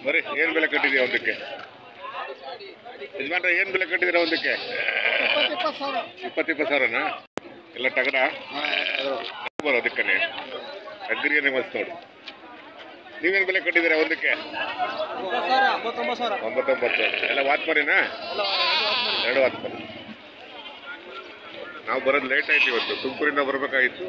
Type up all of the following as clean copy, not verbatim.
ಬರೀ ಏನ್ ಬೆಲೆ ಕಟ್ಟಿದೀಯ ಒಂದಕ್ಕೆ? ಯಜಮಾನ್ರ ಏನ್ ಬೆಲೆ ಕಟ್ಟಿದಿರ ಒಂದಕ್ಕೆ? 20 ಸಾವಿರನಾ? ಎಲ್ಲ ಟಗರ ಬರೋದಕ್ಕನೆ ಅಗ್ರಿಯನ್ನೇ ಮಸ್ತ್ ನೋಡಿ. ನೀವೇನ್ ಬೆಲೆ ಕಟ್ಟಿದ್ದೀರಾ ಒಂದಕ್ಕೆ? 99. ಎಲ್ಲ ವಾತ್ಮರಿನಾ? 2 ವಾತ್ಮರಿ. ನಾವು ಬರೋದು ಲೇಟ್ ಆಯ್ತು ಇವತ್ತು, ತುಮಕೂರಿಂದ ಬರ್ಬೇಕಾಗಿತ್ತು.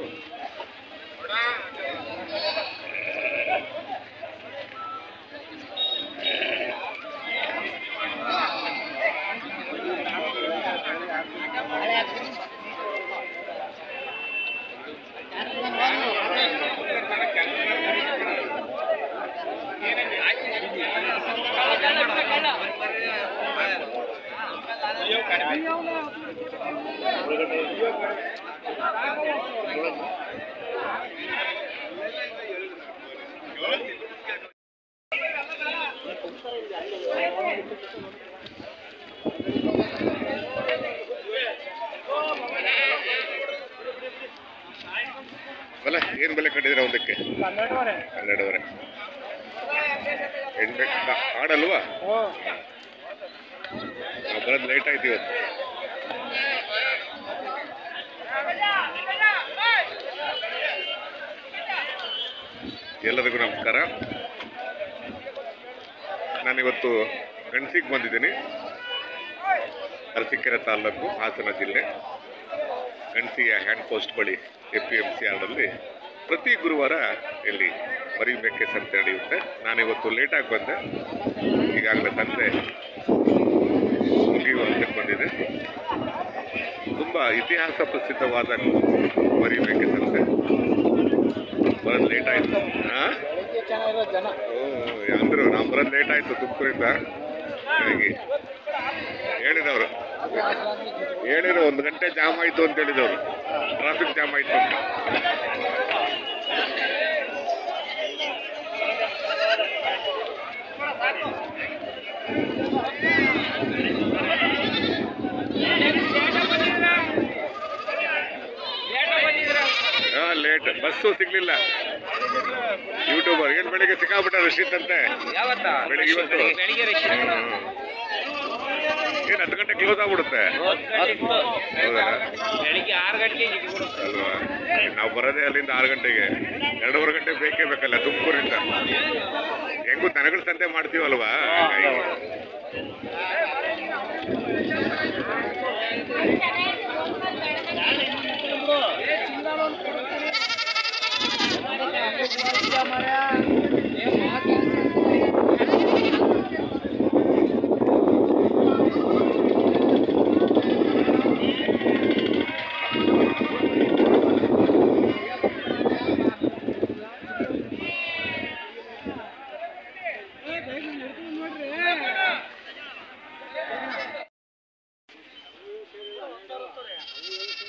ಅಲ್ಲ ಏನ್ ಬೆಲೆ ಕಟ್ಟಿದಿರ ಒಂದಕ್ಕೆ? 12.5. ಆಡಲ್ವಾ? ನಾವು ಬರೋದು ಲೇಟ್ ಆಯ್ತು ಇವತ್ತು. ಎಲ್ಲರಿಗೂ ನಮಸ್ಕಾರ. ನಾನಿವತ್ತು ಗಣಸಿಗೆ ಬಂದಿದ್ದೀನಿ. ಅರಸೀಕೆರೆ ತಾಲೂಕು, ಹಾಸನ ಜಿಲ್ಲೆ, ಗಣಸಿಯ ಹ್ಯಾಂಡ್ ಪೋಸ್ಟ್ ಬಳಿ APMC ಯಾರ್ಡಲ್ಲಿ ಪ್ರತಿ ಗುರುವಾರ ಇಲ್ಲಿ ಮರಿ ಮೇಕೆ ಸಂತೆ ನಡೆಯುತ್ತೆ. ನಾನಿವತ್ತು ಲೇಟಾಗಿ ಬಂದೆ. ಈಗಾಗಲೇ ಸಂತೆ ಮುಗಿಯುವಂತೆ ಬಂದಿದೆ. ತುಂಬ ಇತಿಹಾಸ ಪ್ರಸಿದ್ಧವಾದ ಮರಿ ಮೇಕೆ ಸಂತೆ. ಬರೋದು ಲೇಟ್ ಆಯಿತು. ಅಂದರು ನಾವು ಬರೋದು ಲೇಟ್ ಆಯಿತು ತುಮಕೂರಿಂದ. ಹಾಗಾಗಿ ಹೇಳಿದವರು 1 ಗಂಟೆ ಜಾಮ್ ಆಯಿತು ಅಂತ ಹೇಳಿದವರು. ಟ್ರಾಫಿಕ್ ಜಾಮ್ ಆಯಿತು ಅಂತ. ಲೇಟ್, ಬಸ್ಸು ಸಿಗ್ಲಿಲ್ಲ. ಯೂಟ್ಯೂಬರ್ ಏನ್ ಬೆಳಿಗ್ಗೆ ಸಿಕ್ಕಾಬಿಟ್ಟ ರಶೀದ್ ಅಂತೆ. ಬೆಳಿಗ್ಗೆ ಇವತ್ತು ಏನ್ 10 ಗಂಟೆ ಕ್ಲೋಸ್ ಆಗ್ಬಿಡುತ್ತೆ ಬೆಳಿಗ್ಗೆ 6 ಗಂಟೆಗೆ ಅಲ್ವಾ? ನಾವು ಬರೋದೇ ಅಲ್ಲಿಂದ 6 ಗಂಟೆಗೆ. 2.5 ಗಂಟೆ ಬೇಕೇ ಬೇಕಲ್ಲ ತುಮಕೂರಿಂದ. ಹೆಂಗೂ ದನಗಳ ಸಂತೆ ಮಾಡ್ತೀವಲ್ವಾ?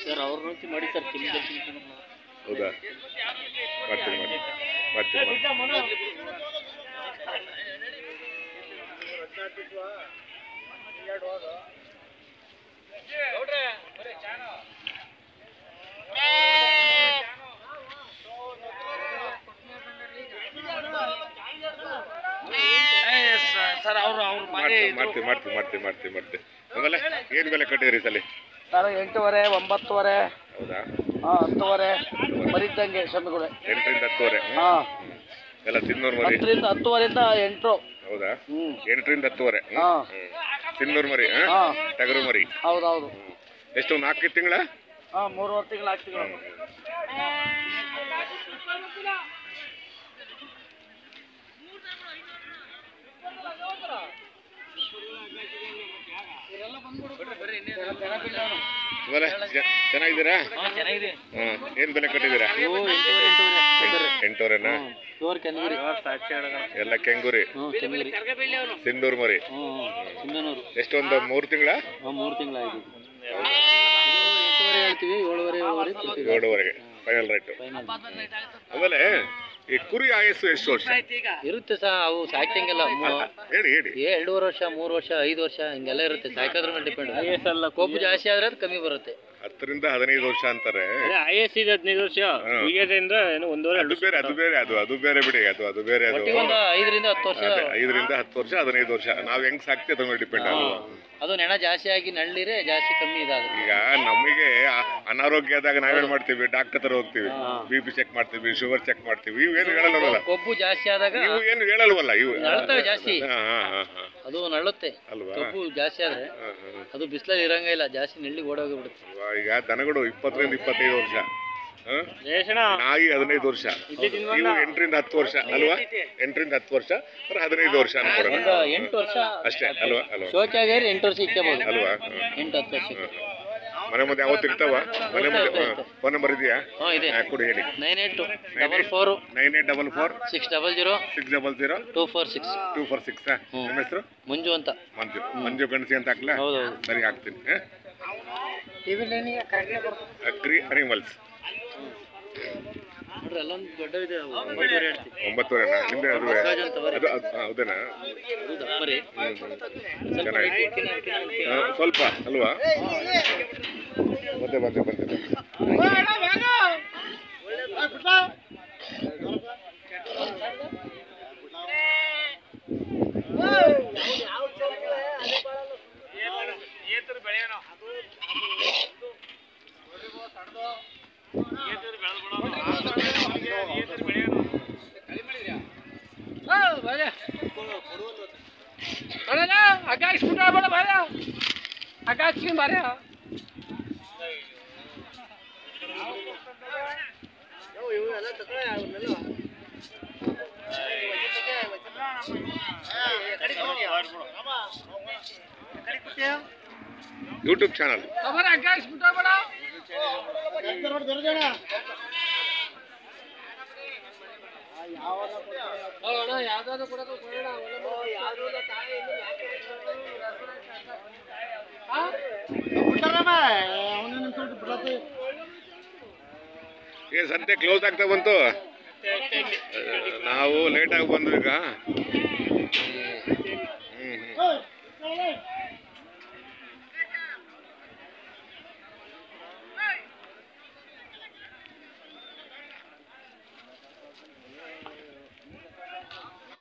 ಸರ್ ಅವ್ರ ಮಾಡಿ ಸರ್. ಹೌದಾ? ಮಾಡ್ತೀನಿ. ಸರ್ ಅವ್ರು ಮಾಡ್ತೀನಿ. ಆಮೇಲೆ ಏನ್ ಬೆಲೆ ಕಟ್ಟಿದ್ರಿ ಸಲ? ಸರ್ 8.5, 9.5. ಹೌದಾ? 10.5 ಮರಿದ್ದಂಗೆ ಸ್ವಾಮಿಗಳೇ. 8ರಿಂದ 10.5. ಎಲ್ಲ ಸಿನ್ನೂರು ಮರಿ. 10.5ರಿಂದ 8. ಹೌದಾ? 8ರಿಂದ 10.5. ಸಿನ್ನೂರು ಮರಿ, ಟಗರು ಮರಿ. ಹೌದೌದು. ಎಷ್ಟು 4 ತಿಂಗಳ? 3 ತಿಂಗಳು ಆಗ್ತಿದ್ರು. ಚೆನ್ನಾಗಿದ್ದೀರಾ? ಏನ್ ಬೆಲೆ ಕಟ್ಟಿದ್ದೀರಾ? 8.5. ಎಲ್ಲ ಕೆಂಗೂರಿ, ಸಿಂಧೂರು ಮರಿ. ಎಷ್ಟು ಒಂದು 3 ತಿಂಗಳ? 3 ತಿಂಗಳ. 7.5 ಹೇಳ್ತೀವಿ. 7.5 7.5. Final rate. ಆಮೇಲೆ ಈ ಕುರಿ ಆಯಸ್ಸು ಎಷ್ಟು ವರ್ಷ ಇರುತ್ತೆ ಸಹ ಅವು ಸಾಕ್ತಂಗೆಲ್ಲ ಹೇಳಿ ಹೇಳಿ? 2.5 ವರ್ಷ 3 ವರ್ಷ 5 ವರ್ಷ ಹಿಂಗೆಲ್ಲ ಇರುತ್ತೆ. ಸಾಕೋದ್ರ ಮೇಲೆ ಡಿಪೆಂಡ್. ಕೊಬ್ಬು ಜಾಸ್ತಿ ಆದ್ರೆ ಅದು ಕಮ್ಮಿ ಬರುತ್ತೆ. 10 ರಿಂದ 15 ವರ್ಷ ಅಂತಾರೆ. IS ಇದೆ 15 ವರ್ಷ. ಈಗದಿಂದ ಏನು 1.5 ಅದು ಬೇರೆ ಅದು ಬೇರೆ ಅದು ಬೇರೆ ಬಿಡಿ. ಅದು ಬೇರೆ. ಅದು ಒಟ್ಟಿಗೆ ಒಂದು 5 ರಿಂದ 10 ವರ್ಷ. 5 ರಿಂದ 10 ವರ್ಷ 15 ವರ್ಷ ನಾವು ಹೆಂಗ್ ಸಾಕ್ತಿ ಅದ್ರ ಮೇಲೆ ಡಿಪೆಂಡ್ ಆಗುವ. ಅದು ನೆಣ ಜಾಸ್ತಿ ಆಗಿ ನಳ್ಳಿರೆ ಜಾಸ್ತಿ ಕಮ್ಮಿ ಇದಾಗುತ್ತೆ. ಈಗ ನಮಗೆ ಅನಾರೋಗ್ಯ ಆದಾಗ ನಾವೇನ್ ಮಾಡ್ತೀವಿ? ಡಾಕ್ಟರ್ ಹತ್ರ ಹೋಗ್ತೀವಿ, BP ಚೆಕ್ ಮಾಡ್ತೀವಿ, ಶುಗರ್ ಚೆಕ್ ಮಾಡ್ತೀವಿ. ಇವೇನು ಹೇಳಲ್ವಲ್ಲ? ಕೊಬ್ಬು ಜಾಸ್ತಿ ಆದಾಗ ಇವು ಏನು ಹೇಳಲ್ವಲ್ಲ? ಇವು ನಳ್ಳುತ್ತವೆ ಜಾಸ್ತಿ. ಅದು ನಳ್ಳುತ್ತೆ ಅಲ್ವಾ? ಕೊಬ್ಬು ಜಾಸ್ತಿ ಆದ್ರೆ ಅದು ಬಿಸಿಲಲ್ಲಿ ಇರಂಗೇ ಇಲ್ಲ, ಜಾಸ್ತಿ ನೆಳ್ಳಿಗೆ ಓಡೋಗಿಬಿಡುತ್ತೆ. ಈಗ ದನಗಳು 20 ರಿಂದ 25 ವರ್ಷ, ನಾಯಿ 15 ವರ್ಷ, ಇವು 8 ರಿಂದ 10 ವರ್ಷ ಅಲ್ವಾ? 8 ರಿಂದ 10 ವರ್ಷ 15 ವರ್ಷ ಅನ್ಕೊಡೋಣ. 8 ವರ್ಷ ಅಷ್ಟೇ ಅಲ್ವಾ? ಅಲ್ವಾ? ಶೋಕಿಯಾಗಿ 8 ವರ್ಷ ಇಕ್ಕಬಹುದು ಅಲ್ವಾ? 8-10 ವರ್ಷಕ್ಕೆ. ಮನೆ ಮುಂದೆ ಯಾವತ್ತು ಇರ್ತಾವ? ಮನೆ ಮುಂದೆ ಫೋನ್ ನಂಬರ್ ಇದೆಯಾ? ಇದೆ. ಕೊಡಿ ಹೇಳಿ. 9844 9844 600 600 246. 246. ನಿಮ್ಮ ಹೆಸರು? ಮಂಜು ಅಂತ. ಮಂಜು ಗಣಸಿ ಅಂತ ಹಾಕ್ಲಾ? ಹೌದೌದು. ಸರಿ ಹಾಕ್ತೀನಿ. ಅಗ್ರಿ ಅನಿಮಲ್ಸ್ ನೋಡ್ರಿ ಅಲ್ಲೊಂದು ದೊಡ್ಡವಿದೆ 9 ಹೇಳ್ತೀವಿ. 9:30 ನಿಮ್ದೆ ಅದು? ಹೌದೇನಾ? ಸ್ವಲ್ಪ ಅಲ್ವಾ? ಬಂದೆ ಯೂಟ್ಯೂಬ್ ಚಾನಲ್ ಸಂತೆ ಕ್ಲೋಸ್ ಆಗ್ತಾ ಬಂತು. ನಾವು ಲೇಟಾಗಿ ಬಂದ್ವಿ ಈಗ.